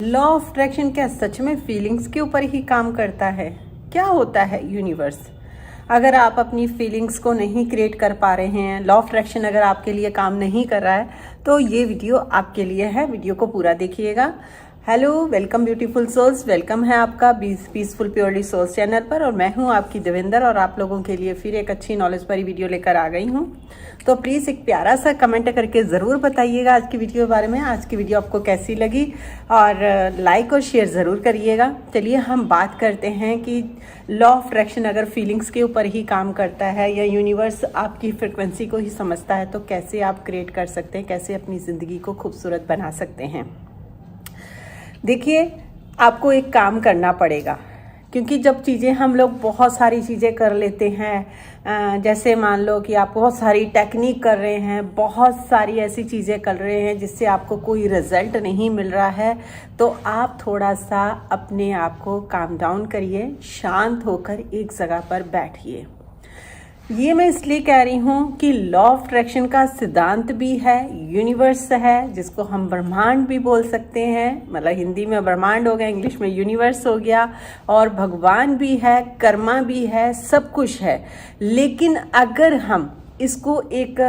Law of attraction क्या सच में feelings के ऊपर ही काम करता है? क्या होता है यूनिवर्स? अगर आप अपनी फीलिंग्स को नहीं क्रिएट कर पा रहे हैं, लॉ ऑफ अट्रैक्शन अगर आपके लिए काम नहीं कर रहा है, तो ये वीडियो आपके लिए है। वीडियो को पूरा देखिएगा। Hello, welcome beautiful souls. Welcome है आपका पीसफुल प्योरली सोल्स चैनल पर, और मैं हूं आपकी देवेंद्र, और आप लोगों के लिए फिर एक अच्छी नॉलेज भरी वीडियो लेकर आ गई हूं। तो प्लीज़ एक प्यारा सा कमेंट करके ज़रूर बताइएगा आज की वीडियो के बारे में। आज की वीडियो आपको कैसी लगी, और लाइक और शेयर ज़रूर करिएगा। चलिए हम बात करते हैं कि लॉ ऑफ अट्रैक्शन अगर फीलिंग्स के ऊपर ही काम करता है, या यूनिवर्स आपकी फ्रिक्वेंसी को ही समझता है, तो कैसे आप क्रिएट कर सकते हैं, कैसे अपनी ज़िंदगी को खूबसूरत बना सकते हैं। देखिए, आपको एक काम करना पड़ेगा, क्योंकि जब चीज़ें हम लोग बहुत सारी चीज़ें कर लेते हैं, जैसे मान लो कि आप बहुत सारी टेक्निक कर रहे हैं, बहुत सारी ऐसी चीज़ें कर रहे हैं जिससे आपको कोई रिजल्ट नहीं मिल रहा है, तो आप थोड़ा सा अपने आप को काम डाउन करिए, शांत होकर एक जगह पर बैठिए। ये मैं इसलिए कह रही हूँ कि लॉ ऑफ अट्रैक्शन का सिद्धांत भी है, यूनिवर्स है, जिसको हम ब्रह्मांड भी बोल सकते हैं। मतलब हिंदी में ब्रह्मांड हो गया, इंग्लिश में यूनिवर्स हो गया, और भगवान भी है, कर्मा भी है, सब कुछ है। लेकिन अगर हम इसको एक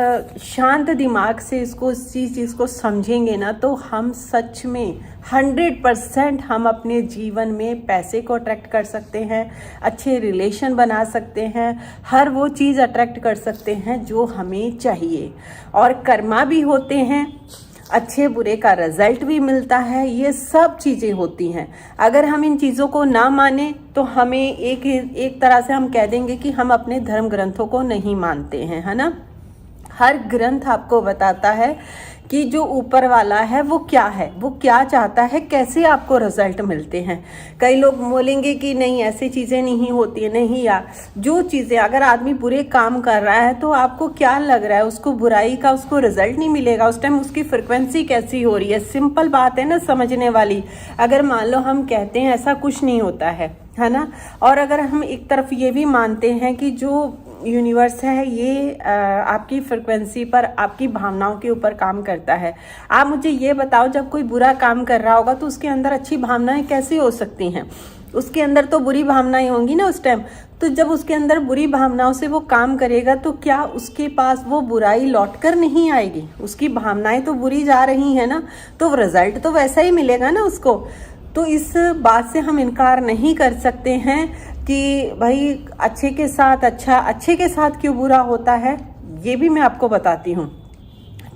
शांत दिमाग से इस चीज़ को समझेंगे ना, तो हम सच में 100% हम अपने जीवन में पैसे को अट्रैक्ट कर सकते हैं, अच्छे रिलेशन बना सकते हैं, हर वो चीज़ अट्रैक्ट कर सकते हैं जो हमें चाहिए। और कर्मा भी होते हैं, अच्छे बुरे का रिजल्ट भी मिलता है, ये सब चीज़ें होती हैं। अगर हम इन चीज़ों को ना माने, तो हमें एक तरह से हम कह देंगे कि हम अपने धर्म ग्रंथों को नहीं मानते हैं, है ना। हर ग्रंथ आपको बताता है कि जो ऊपर वाला है वो क्या है, वो क्या चाहता है, कैसे आपको रिजल्ट मिलते हैं। कई लोग बोलेंगे कि नहीं, ऐसी चीज़ें नहीं होती है। नहीं यार, जो चीज़ें, अगर आदमी बुरे काम कर रहा है तो आपको क्या लग रहा है, उसको बुराई का उसको रिजल्ट नहीं मिलेगा, उस टाइम उसकी फ्रिक्वेंसी कैसी हो रही है। सिंपल बात है ना, समझने वाली। अगर मान लो हम कहते हैं ऐसा कुछ नहीं होता है ना। और अगर हम एक तरफ ये भी मानते हैं कि जो यूनिवर्स है ये आपकी फ्रिक्वेंसी पर, आपकी भावनाओं के ऊपर काम करता है। आप मुझे ये बताओ, जब कोई बुरा काम कर रहा होगा तो उसके अंदर अच्छी भावनाएं कैसी हो सकती हैं? उसके अंदर तो बुरी भावनाएं होंगी ना उस टाइम। तो जब उसके अंदर बुरी भावनाओं से वो काम करेगा, तो क्या उसके पास वो बुराई लौट कर नहीं आएगी? उसकी भावनाएं तो बुरी जा रही है ना, तो रिजल्ट तो वैसा ही मिलेगा ना उसको। तो इस बात से हम इनकार नहीं कर सकते हैं कि भाई अच्छे के साथ अच्छा, अच्छे के साथ क्यों बुरा होता है। ये भी मैं आपको बताती हूँ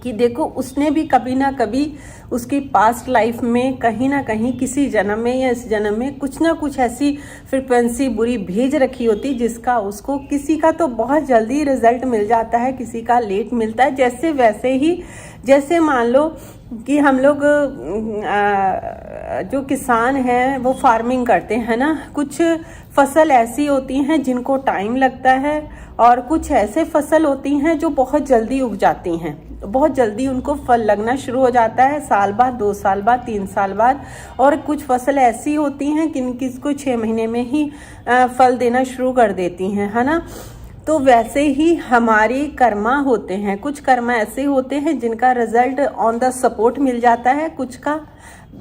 कि देखो, उसने भी कभी ना कभी उसकी पास्ट लाइफ में कहीं ना कहीं, किसी जन्म में या इस जन्म में, कुछ ना कुछ ऐसी फ्रिक्वेंसी बुरी भेज रखी होती जिसका उसको, किसी का तो बहुत जल्दी रिजल्ट मिल जाता है, किसी का लेट मिलता है। जैसे वैसे ही, जैसे मान लो कि हम लोग जो किसान हैं वो फार्मिंग करते हैं ना, कुछ फसल ऐसी होती हैं जिनको टाइम लगता है, और कुछ ऐसे फसल होती हैं जो बहुत जल्दी उग जाती हैं, बहुत जल्दी उनको फल लगना शुरू हो जाता है, साल बाद, 2 साल बाद, 3 साल बाद। और कुछ फसल ऐसी होती हैं कि किसको 6 महीने में ही फल देना शुरू कर देती हैं, है ना। तो वैसे ही हमारी कर्मा होते हैं, कुछ कर्मा ऐसे होते हैं जिनका रिजल्ट ऑन द सपोर्ट मिल जाता है, कुछ का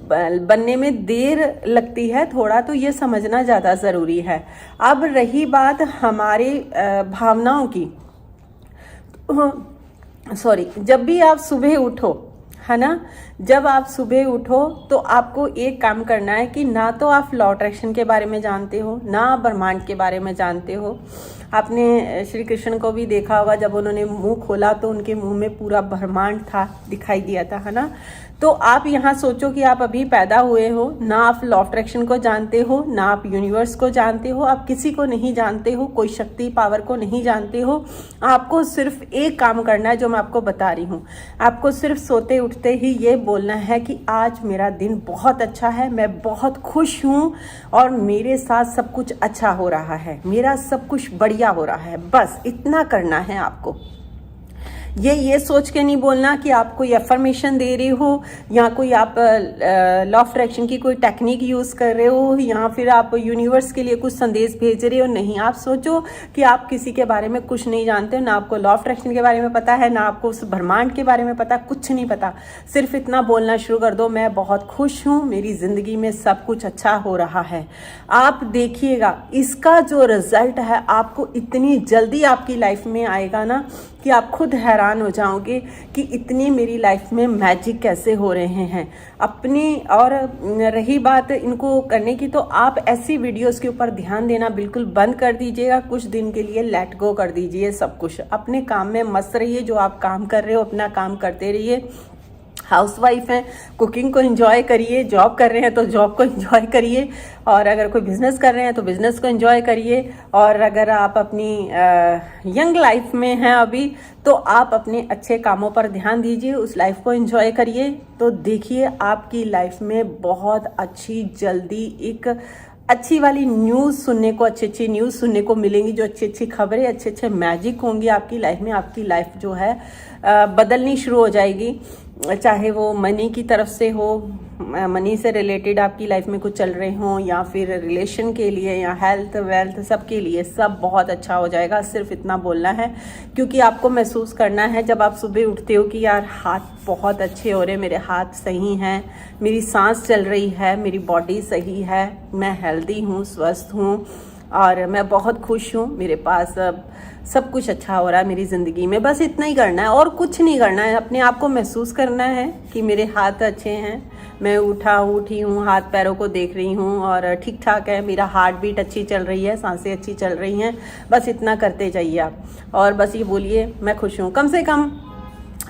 बनने में देर लगती है थोड़ा। तो ये समझना ज़्यादा ज़रूरी है। अब रही बात हमारे भावनाओं की, सॉरी, जब भी आप सुबह उठो, है ना, जब आप सुबह उठो तो आपको एक काम करना है कि ना तो आप लॉ अट्रैक्शन के बारे में जानते हो, ना आप ब्रह्मांड के बारे में जानते हो। आपने श्री कृष्ण को भी देखा होगा, जब उन्होंने मुंह खोला तो उनके मुंह में पूरा ब्रह्मांड था, दिखाई दिया था, है ना। तो आप यहाँ सोचो कि आप अभी पैदा हुए हो, ना आप लॉ ऑफ अट्रैक्शन को जानते हो, ना आप यूनिवर्स को जानते हो, आप किसी को नहीं जानते हो, कोई शक्ति पावर को नहीं जानते हो। आपको सिर्फ एक काम करना है जो मैं आपको बता रही हूँ। आपको सिर्फ सोते उठते ही ये बोलना है कि आज मेरा दिन बहुत अच्छा है, मैं बहुत खुश हूँ, और मेरे साथ सब कुछ अच्छा हो रहा है, मेरा सब कुछ बढ़िया हो रहा है। बस इतना करना है आपको। ये सोच के नहीं बोलना कि आप कोई एफर्मेशन दे रहे हो या कोई आप लॉ ऑफ अट्रैक्शन की कोई टेक्निक यूज़ कर रहे हो या फिर आप यूनिवर्स के लिए कुछ संदेश भेज रहे हो। नहीं, आप सोचो कि आप किसी के बारे में कुछ नहीं जानते हो, ना आपको लॉ ऑफ अट्रैक्शन के बारे में पता है, ना आपको उस ब्रह्मांड के बारे में पता, कुछ नहीं पता। सिर्फ इतना बोलना शुरू कर दो, मैं बहुत खुश हूँ, मेरी ज़िंदगी में सब कुछ अच्छा हो रहा है। आप देखिएगा इसका जो रिजल्ट है आपको इतनी जल्दी आपकी लाइफ में आएगा ना कि आप खुद हैरान हो जाओगे कि इतनी मेरी लाइफ में मैजिक कैसे हो रहे हैं अपनी। और रही बात इनको करने की, तो आप ऐसी वीडियोस के ऊपर ध्यान देना बिल्कुल बंद कर दीजिएगा। कुछ दिन के लिए लेट गो कर दीजिए सब कुछ, अपने काम में मस्त रहिए। जो आप काम कर रहे हो अपना काम करते रहिए। हाउसवाइफ हैं, कुकिंग को एंजॉय करिए, जॉब कर रहे हैं तो जॉब को एंजॉय करिए, और अगर कोई बिजनेस कर रहे हैं तो बिजनेस को एंजॉय करिए, और अगर आप अपनी यंग लाइफ में हैं अभी तो आप अपने अच्छे कामों पर ध्यान दीजिए, उस लाइफ को एंजॉय करिए। तो देखिए आपकी लाइफ में बहुत अच्छी जल्दी एक अच्छी वाली न्यूज़ सुनने को, अच्छी न्यूज़ सुनने को मिलेंगी, जो अच्छी खबरें, अच्छे मैजिक होंगी आपकी लाइफ में। आपकी लाइफ जो है बदलनी शुरू हो जाएगी, चाहे वो मनी की तरफ से हो, मनी से रिलेटेड आपकी लाइफ में कुछ चल रहे हों, या फिर रिलेशन के लिए या हेल्थ वेल्थ, सब के लिए सब बहुत अच्छा हो जाएगा। सिर्फ इतना बोलना है, क्योंकि आपको महसूस करना है जब आप सुबह उठते हो कि यार हाथ बहुत अच्छे हो रहे, मेरे हाथ सही हैं, मेरी सांस चल रही है, मेरी बॉडी सही है, मैं हेल्दी हूँ, स्वस्थ हूँ और मैं बहुत खुश हूँ, मेरे पास सब कुछ अच्छा हो रहा है मेरी ज़िंदगी में। बस इतना ही करना है और कुछ नहीं करना है। अपने आप को महसूस करना है कि मेरे हाथ अच्छे हैं, मैं उठी हूँ, हाथ पैरों को देख रही हूँ और ठीक ठाक है, मेरा हार्ट बीट अच्छी चल रही है, सांसें अच्छी चल रही हैं। बस इतना करते जाइए आप, और बस ये बोलिए मैं खुश हूँ। कम से कम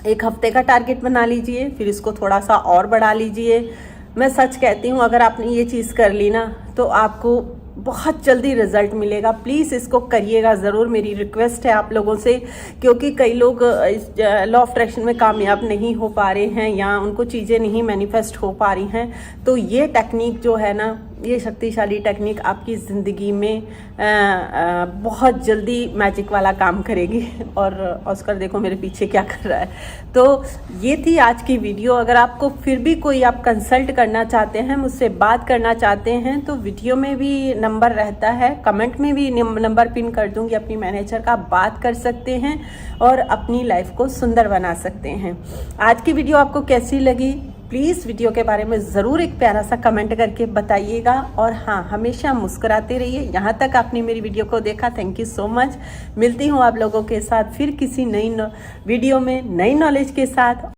एक हफ्ते का टारगेट बना लीजिए, फिर इसको थोड़ा सा और बढ़ा लीजिए। मैं सच कहती हूँ, अगर आपने ये चीज़ कर ली ना तो आपको बहुत जल्दी रिजल्ट मिलेगा। प्लीज़ इसको करिएगा ज़रूर, मेरी रिक्वेस्ट है आप लोगों से, क्योंकि कई लोग इस लॉ ऑफ अट्रैक्शन में कामयाब नहीं हो पा रहे हैं या उनको चीज़ें नहीं मैनिफेस्ट हो पा रही हैं। तो ये टेक्निक जो है ना, ये शक्तिशाली टेक्निक आपकी ज़िंदगी में बहुत जल्दी मैजिक वाला काम करेगी। और ऑस्कर देखो मेरे पीछे क्या कर रहा है। तो ये थी आज की वीडियो। अगर आपको फिर भी कोई आप कंसल्ट करना चाहते हैं, मुझसे बात करना चाहते हैं, तो वीडियो में भी नंबर रहता है, कमेंट में भी नंबर पिन कर दूंगी अपनी मैनेजर का, बात कर सकते हैं और अपनी लाइफ को सुंदर बना सकते हैं। आज की वीडियो आपको कैसी लगी प्लीज़ वीडियो के बारे में ज़रूर एक प्यारा सा कमेंट करके बताइएगा। और हाँ, हमेशा मुस्कुराते रहिए। यहाँ तक आपने मेरी वीडियो को देखा, थैंक यू सो मच। मिलती हूँ आप लोगों के साथ फिर किसी नई वीडियो में नई नॉलेज के साथ।